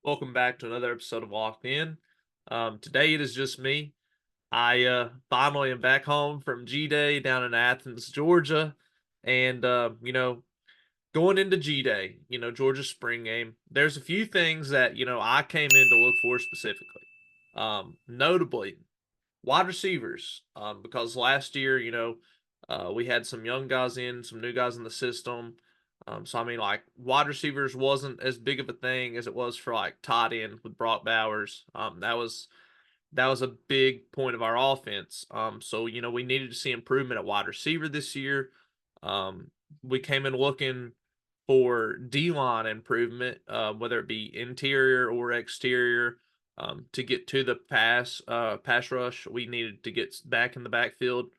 Welcome back to another episode of Walked In. Today it is just me. I finally am back home from GDay down in Athens, Georgia, and going into GDay, Georgia's spring game. There's a few things that I came in to look for specifically. Notably, wide receivers, because last year, we had some young guys in, some new guys in the system. So I mean, like wide receivers wasn't as big of a thing as it was for like tight end with Brock Bowers. That was a big point of our offense. So we needed to see improvement at wide receiver this year. We came in looking for D line improvement, whether it be interior or exterior. To get to the pass rush, we needed to get back in the backfield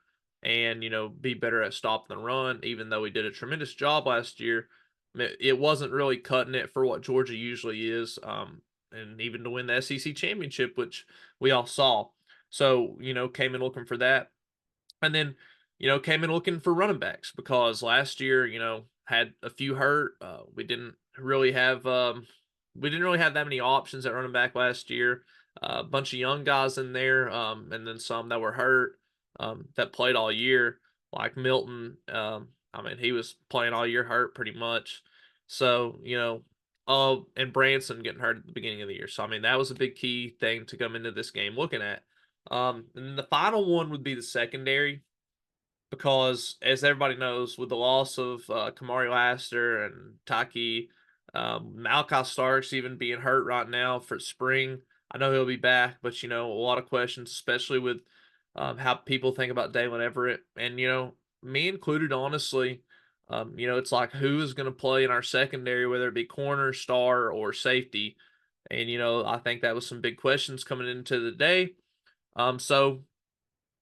and be better at stopping the run. Even though we did a tremendous job last year, it wasn't really cutting it for what Georgia usually is. And even to win the SEC championship, which we all saw. So came in looking for that, and then came in looking for running backs because last year had a few hurt. We didn't really have that many options at running back last year. A bunch of young guys in there, and then some that were hurt, that played all year, like Milton. I mean, he was playing all year hurt pretty much. So and Branson getting hurt at the beginning of the year. So I mean, that was a big key thing to come into this game looking at. And then the final one would be the secondary because, as everybody knows, with the loss of Kamari Laster and Taki, Malachi Starks even being hurt right now for spring. I know he'll be back, but a lot of questions, especially with how people think about Dalen Everett, and me included, honestly. It's like who is going to play in our secondary, whether it be corner, star, or safety, and I think that was some big questions coming into the day. So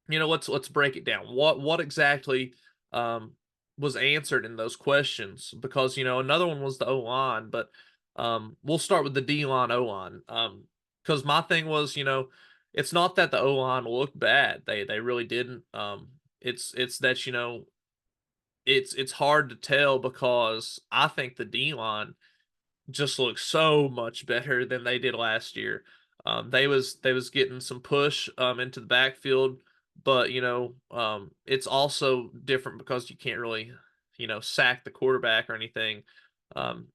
let's break it down. What exactly um was answered in those questions? Because another one was the O line, but we'll start with the D line O line. Because my thing was, it's not that the O line looked bad. They really didn't. It's that it's hard to tell because I think the D line just look so much better than they did last year. They was getting some push into the backfield, but it's also different because you can't really sack the quarterback or anything, and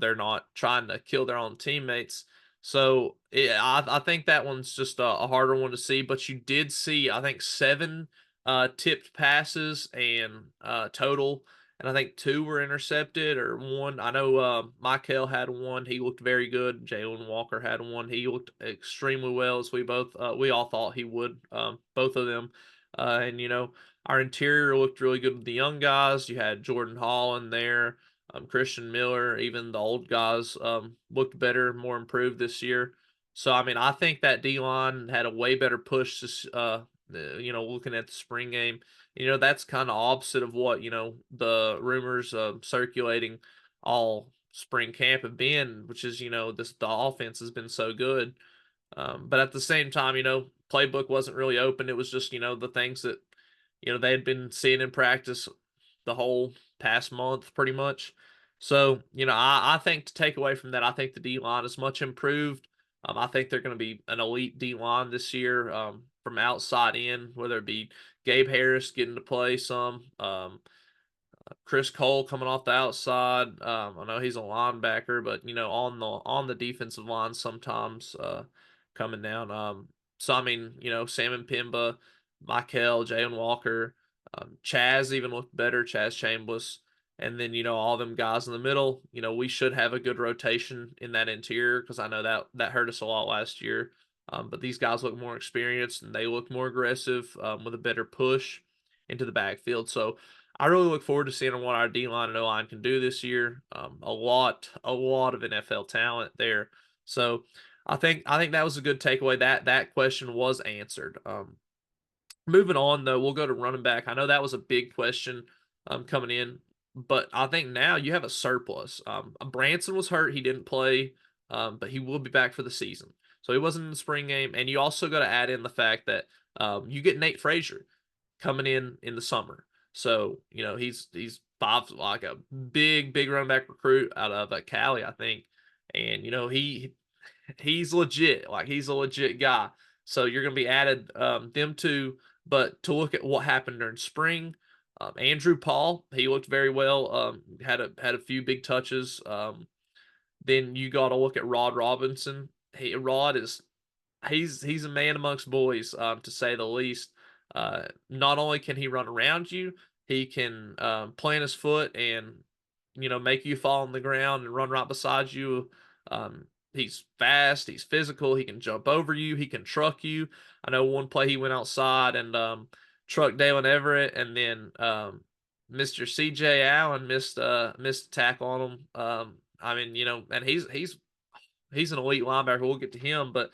they're not trying to kill their own teammates. So I think that one's just a harder one to see. But you did see, I think, seven tipped passes and total, and I think two were intercepted or one. I know Michael had one. He looked very good. Jalen Walker had one. He looked extremely well, as we all thought he would. Both of them, and our interior looked really good with the young guys. You had Jordan Hall in there, Christian Miller. Even the old guys looked better, more improved this year. So I mean, I think that D line had a way better push. Looking at the spring game, that's kind of opposite of what the rumors circulating all spring camp have been, which is the offense has been so good. But at the same time, playbook wasn't really open. It was just the things that they had been seeing in practice the whole past month, pretty much. So I think to take away from that, I think the D line is much improved. I think they're going to be an elite D line this year, from outside in, whether it be Gabe Harris getting to play some, Chris Cole coming off the outside. I know he's a linebacker, but on the defensive line sometimes coming down. So I mean, Salmon Pimba, Michael, Jalen Walker, Chaz even looked better. Chaz Chambliss, and then all them guys in the middle. We should have a good rotation in that interior because I know that hurt us a lot last year. But these guys look more experienced and they look more aggressive, with a better push into the backfield. So I really look forward to seeing what our D line and O line can do this year. A lot of NFL talent there. So I think that was a good takeaway. That question was answered. Moving on though, we'll go to running back. I know that was a big question coming in, but I think now you have a surplus. Branson was hurt; he didn't play, but he will be back for the season. So he wasn't in the spring game, and you also got to add in the fact that you get Nate Frazier coming in the summer. So he's five, like a big running back recruit out of Cali, I think, and he he's legit. Like he's a legit guy. So you're going to be added them two. But to look at what happened during spring, Andrew Paul, he looked very well. Had a few big touches. Then you got to look at Rod Robinson. Rod is he's a man amongst boys, to say the least. Not only can he run around you, he can plant his foot and make you fall on the ground and run right beside you. Um, he's fast, he's physical, he can jump over you, he can truck you. I know one play he went outside and trucked Dalen Everett, and then Mr. CJ Allen missed a tackle on him. I mean, and he's an elite linebacker. We'll get to him, but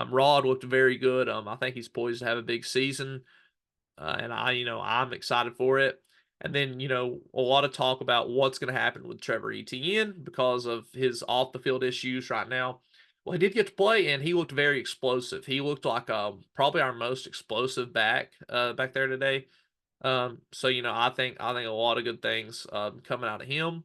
Rod looked very good. I think he's poised to have a big season, and I'm excited for it. And then a lot of talk about what's going to happen with Trevor Etienne because of his off the field issues right now. Well, he did get to play, and he looked very explosive. He looked like probably our most explosive back there today. So I think a lot of good things coming out of him.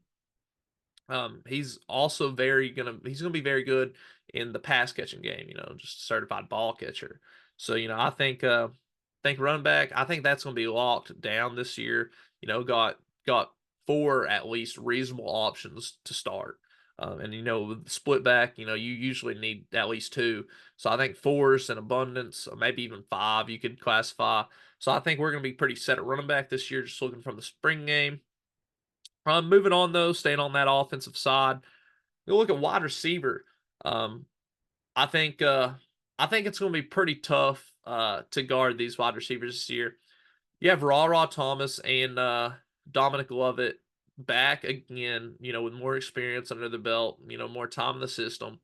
He's gonna be very good in the pass catching game. Just a certified ball catcher. So I think running back. I think that's gonna be locked down this year. Got four at least reasonable options to start. And with split back, you usually need at least two. So I think four's an abundance, or maybe even five you could classify. So I think we're gonna be pretty set at running back this year, just looking from the spring game. Moving on though, staying on that offensive side, you look at wide receiver. Um, I think I think it's going to be pretty tough to guard these wide receivers this year. You have Raw Thomas and Dominic Lovett back again. With more experience under the belt, more time in the system.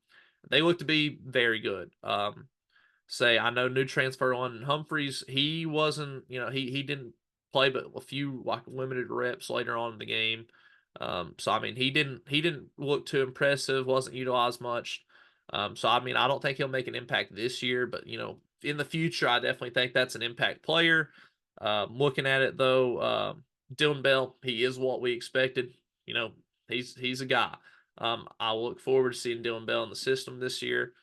They look to be very good. Say I know new transfer on Humphreys. He wasn't, he didn't play but a few like limited reps later on in the game. So I mean he didn't look too impressive, wasn't utilized much. So I mean I don't think he'll make an impact this year, but in the future I definitely think that's an impact player. Looking at it though, Dylan Bell, he is what we expected. You know, he's a guy. I look forward to seeing Dylan Bell in the system this year.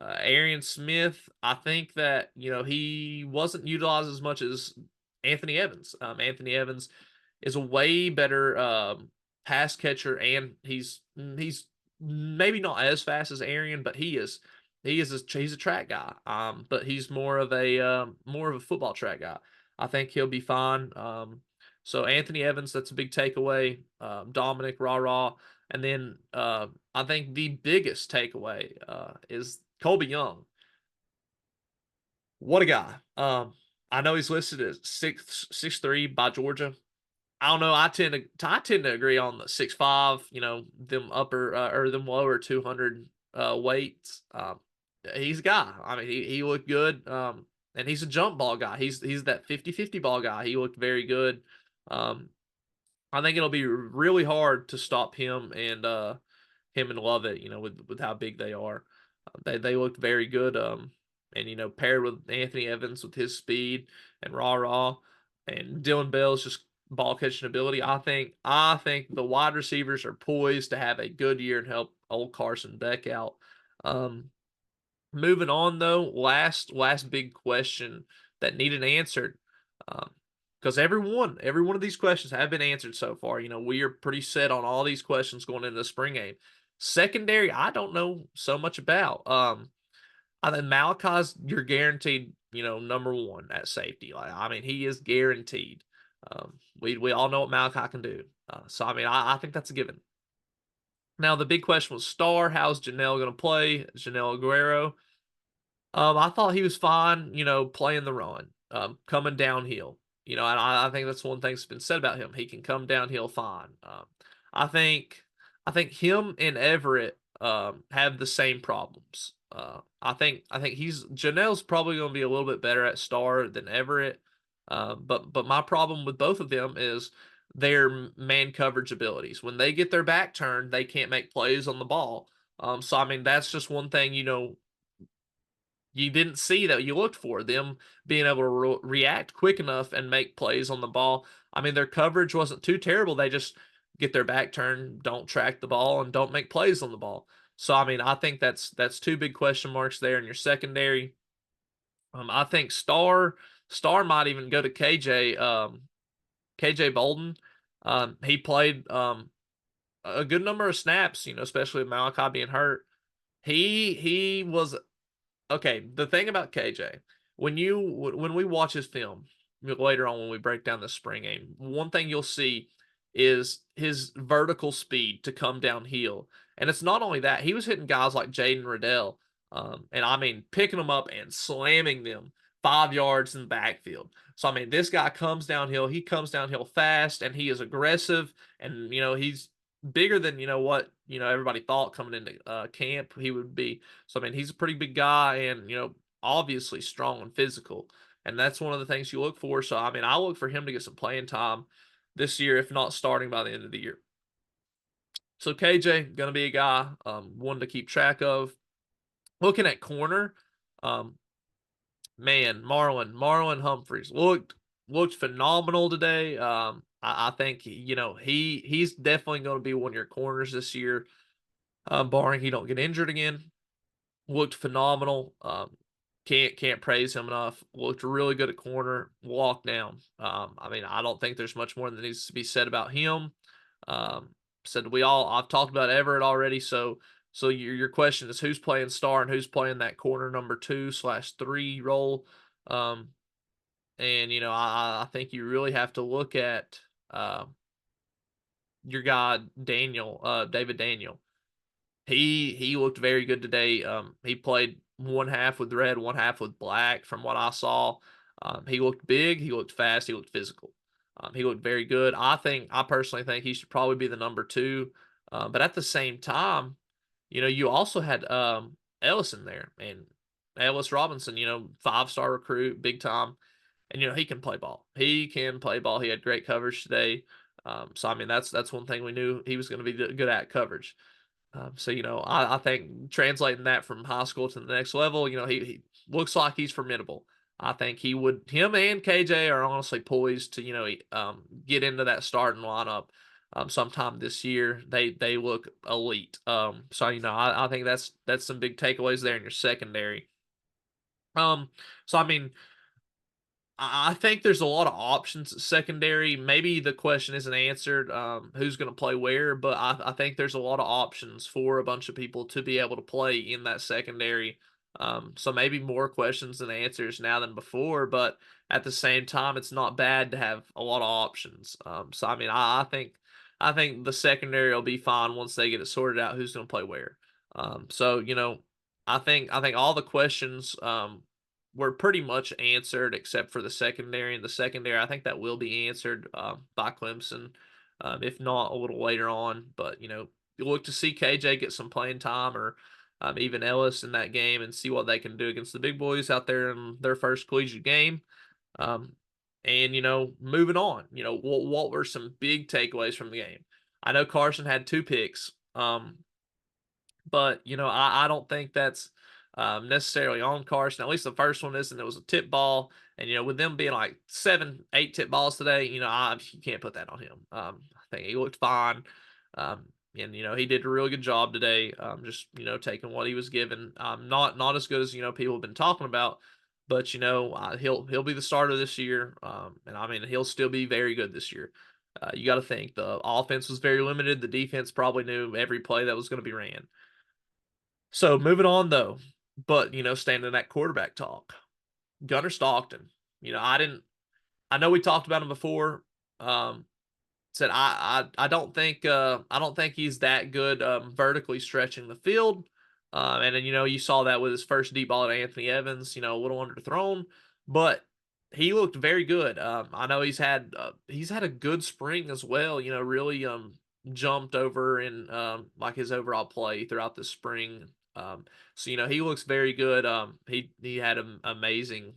Arian Smith, I think that he wasn't utilized as much as Anthony Evans. Anthony Evans is a way better pass catcher, and he's maybe not as fast as Arian, but he's a track guy. But he's more of a football track guy. I think he'll be fine. So Anthony Evans, that's a big takeaway. Dominic Rah, and then I think the biggest takeaway is Colby Young. What a guy. I know he's listed as 6'3" by Georgia. I don't know. I tend to agree on the 6'5", them upper or them lower 200 weights. He's a guy. I mean, he looked good. And he's a jump ball guy. He's that 50-50 ball guy. He looked very good. Um, I think it'll be really hard to stop him and Lovett, with how big they are. They looked very good. And paired with Anthony Evans with his speed and rah and Dylan Bell's just ball catching ability. I think the wide receivers are poised to have a good year and help old Carson Beck out. Um, Moving on though, last big question that needed answered. Because every one of these questions have been answered so far. We are pretty set on all these questions going into the spring game. Secondary, I don't know so much about. I think Malachi's you're guaranteed, number one at safety. Like I mean, he is guaranteed. We all know what Malachi can do. So I mean, I think that's a given. Now the big question was Star. How's Janelle going to play? Janelle Aguero. I thought he was fine, playing the run, coming downhill. And I think that's one thing that's been said about him. He can come downhill fine. I think I think him and Everett have the same problems. I think he's Janelle's probably going to be a little bit better at Star than Everett. But my problem with both of them is their man coverage abilities. When they get their back turned, they can't make plays on the ball. So I mean that's just one thing you didn't see that you looked for them being able to react quick enough and make plays on the ball. I mean, their coverage wasn't too terrible. They just get their back turned, don't track the ball, and don't make plays on the ball. So I mean, I think that's two big question marks there in your secondary. I think Star might even go to KJ. KJ Bolden. He played a good number of snaps, especially with Malachi being hurt. He was okay. The thing about KJ, when we watch his film later on when we break down the spring game, one thing you'll see is his vertical speed to come downhill, and it's not only that he was hitting guys like Jaden Riddell, and I mean picking them up and slamming them 5 yards in the backfield. So I mean, this guy comes downhill. He comes downhill fast, and he is aggressive, and he's bigger than what everybody thought coming into camp he would be. So I mean, he's a pretty big guy, and obviously strong and physical, and that's one of the things you look for. So I mean, I look for him to get some playing time this year, if not starting by the end of the year. So KJ gonna be a guy, one to keep track of. Looking at corner, um, man, Marlon Humphreys looked phenomenal today. I think he's definitely going to be one of your corners this year, barring he don't get injured again. Looked phenomenal. Can't praise him enough. Looked really good at corner. Walk down. I mean, I don't think there's much more that needs to be said about him. Um, said we all. I've talked about Everett already. So your question is who's playing star and who's playing that corner number 2/3 role. Um, and I think you really have to look at uh, your guy David Daniel. He looked very good today. He played one half with red, one half with black. From what I saw, he looked big, he looked fast, he looked physical. He looked very good. I personally think he should probably be the number two. But at the same time, you also had Ellis in there, and Ellis Robinson, 5-star recruit, big time, and he can play ball. He can play ball. He had great coverage today. So I mean, that's one thing we knew he was going to be good at coverage. So I think translating that from high school to the next level, he looks like he's formidable. I think him and KJ are honestly poised to get into that starting lineup sometime this year. They look elite. So I think that's some big takeaways there in your secondary. So I mean, I think there's a lot of options at secondary. Maybe the question isn't answered, who's going to play where, but I think there's a lot of options for a bunch of people to be able to play in that secondary. So maybe more questions than answers now than before, but at the same time, it's not bad to have a lot of options. So I mean, I think the secondary will be fine once they get it sorted out who's going to play where. So I think all the questions were pretty much answered except for the secondary. And the secondary, I think that will be answered by Clemson, if not a little later on. But you look to see KJ get some playing time, or even Ellis in that game, and see what they can do against the big boys out there in their first collegiate game. Um, and moving on, what were some big takeaways from the game? I know Carson had 2 picks. But I don't think that's necessarily on Carson. At least the first one isn't. It was a tip ball, and with them being like 7, 8 tip balls today, you can't put that on him. I think he looked fine, and he did a really good job today. Just taking what he was given. Not as good as people have been talking about, but he'll be the starter this year. And I mean he'll still be very good this year. You got to think the offense was very limited. The defense probably knew every play that was going to be ran. So moving on though, but staying in that quarterback talk, Gunnar Stockton. I know we talked about him before. Um, said I don't think he's that good vertically stretching the field. And then you saw that with his first deep ball at Anthony Evans, a little underthrown, but he looked very good. I know he's had a good spring as well. Really jumped over in like his overall play throughout the spring. So he looks very good. He had an amazing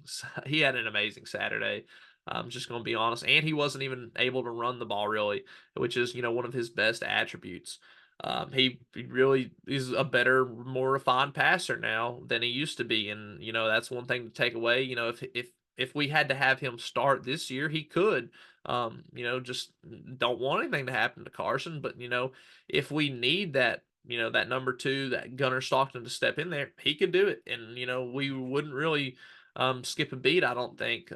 he had an amazing Saturday. I'm just going to be honest. And he wasn't even able to run the ball really, which is, one of his best attributes. He really is a better, more refined passer now than he used to be. And, that's one thing to take away. If we had to have him start this year, he could. Just don't want anything to happen to Carson. But, if we need that that number two, that Gunnar Stockton to step in there, he could do it. And, we wouldn't really skip a beat, I don't think.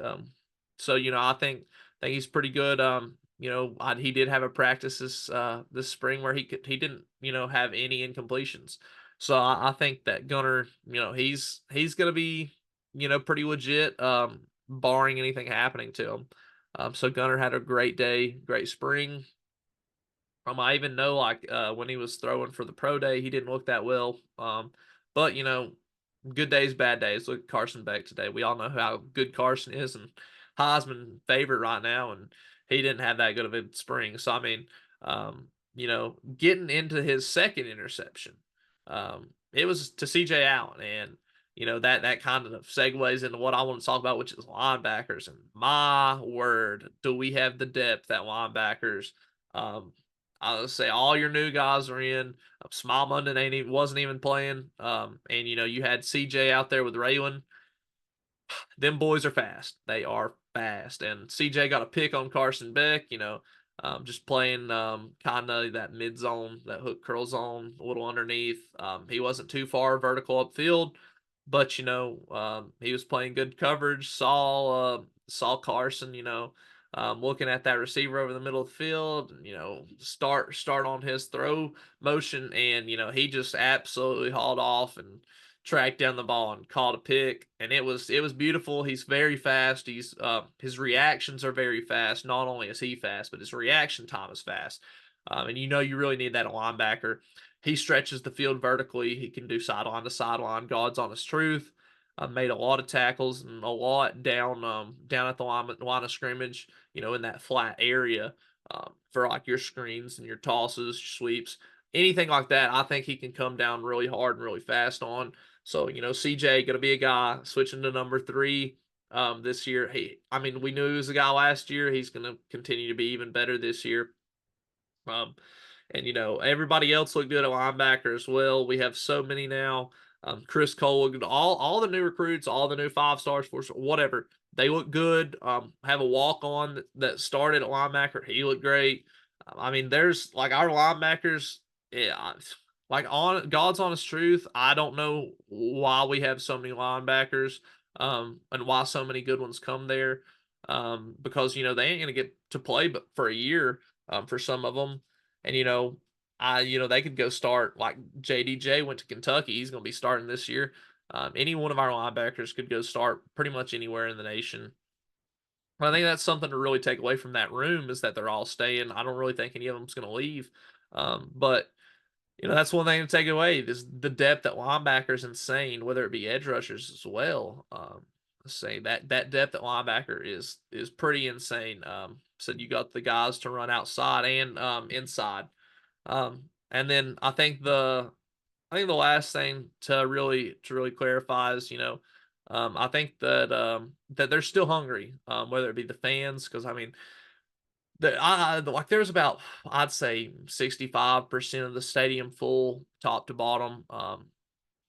So, I think he's pretty good. He did have a practice this spring where he didn't, have any incompletions. So I think that Gunnar, he's gonna be, pretty legit, barring anything happening to him. So Gunnar had a great day, great spring. I even know like when he was throwing for the pro day, he didn't look that well. But good days, bad days. Look at Carson Beck today. We all know how good Carson is and Heisman favorite right now, and he didn't have that good of a spring. So I mean, getting into his second interception, it was to CJ Allen, and that kind of segues into what I want to talk about, which is linebackers. And my word, do we have the depth at linebackers? Um, I would say all your new guys are in. Small London wasn't even playing. And you had CJ out there with Raylan. Them boys are fast. They are fast. And CJ got a pick on Carson Beck, just playing kind of that mid zone, that hook curl zone, a little underneath. He wasn't too far vertical upfield, but he was playing good coverage. Saw Carson, looking at that receiver over the middle of the field, start on his throw motion, and he just absolutely hauled off and tracked down the ball and caught a pick, and it was beautiful. He's very fast. His reactions are very fast. Not only is he fast, but his reaction time is fast. And you really need that in linebacker. He stretches the field vertically. He can do sideline to sideline. God's honest truth. Made a lot of tackles and a lot down at the line of scrimmage. In that flat area for like your screens and your tosses, sweeps, anything like that. I think he can come down really hard and really fast on. So, CJ gonna be a guy switching to number three this year. I mean, we knew he was a guy last year. He's gonna continue to be even better this year. Um, and everybody else looked good at linebacker as well. We have so many now. Chris Cole, all the new recruits, all the new 5 stars, 4 stars, whatever. They look good. Have a walk on that started at linebacker. He looked great. I mean, there's like our linebackers. Yeah, like on God's honest truth, I don't know why we have so many linebackers, and why so many good ones come there. Because they ain't gonna get to play but for a year, for some of them, and they could go start like JDJ went to Kentucky. He's gonna be starting this year. Any one of our linebackers could go start pretty much anywhere in the nation. I think that's something to really take away from that room is that they're all staying. I don't really think any of them's going to leave. But that's one thing to take away is the depth at linebacker is insane, whether it be edge rushers as well. Say that depth at linebacker is pretty insane. So you got the guys to run outside and inside. And then I think the last thing to really clarify is, I think that they're still hungry, whether it be the fans, because I mean, like there's about I'd say 65% of the stadium full, top to bottom.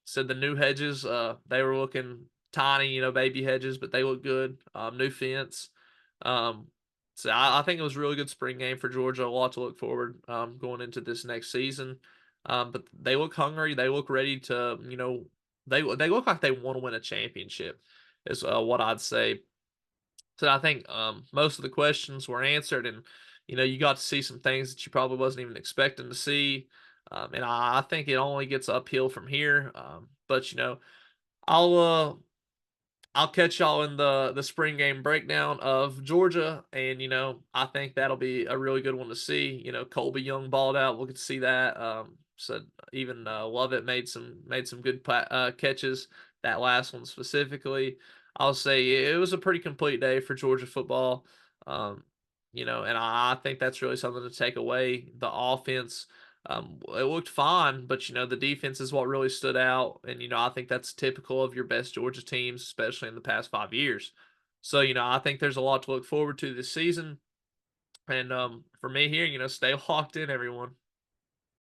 Said the new hedges, they were looking tiny, baby hedges, but they look good. New fence. Um, so I think it was a really good spring game for Georgia. A lot to look forward going into this next season. But they look hungry. They look ready to, they look like they want to win a championship. Is what I'd say. So I think most of the questions were answered, and you got to see some things that you probably wasn't even expecting to see. And I think it only gets uphill from here. But I'll uh, I'll catch y'all in the spring game breakdown of Georgia, and I think that'll be a really good one to see. Colby Young balled out. We'll get to see that. So even Lovett made some good catches. That last one specifically, I'll say it was a pretty complete day for Georgia football. And I think that's really something to take away. The offense, it looked fine, but the defense is what really stood out, and I think that's typical of your best Georgia teams, especially in the past 5 years. So I think there's a lot to look forward to this season, and for me here, stay locked in, everyone.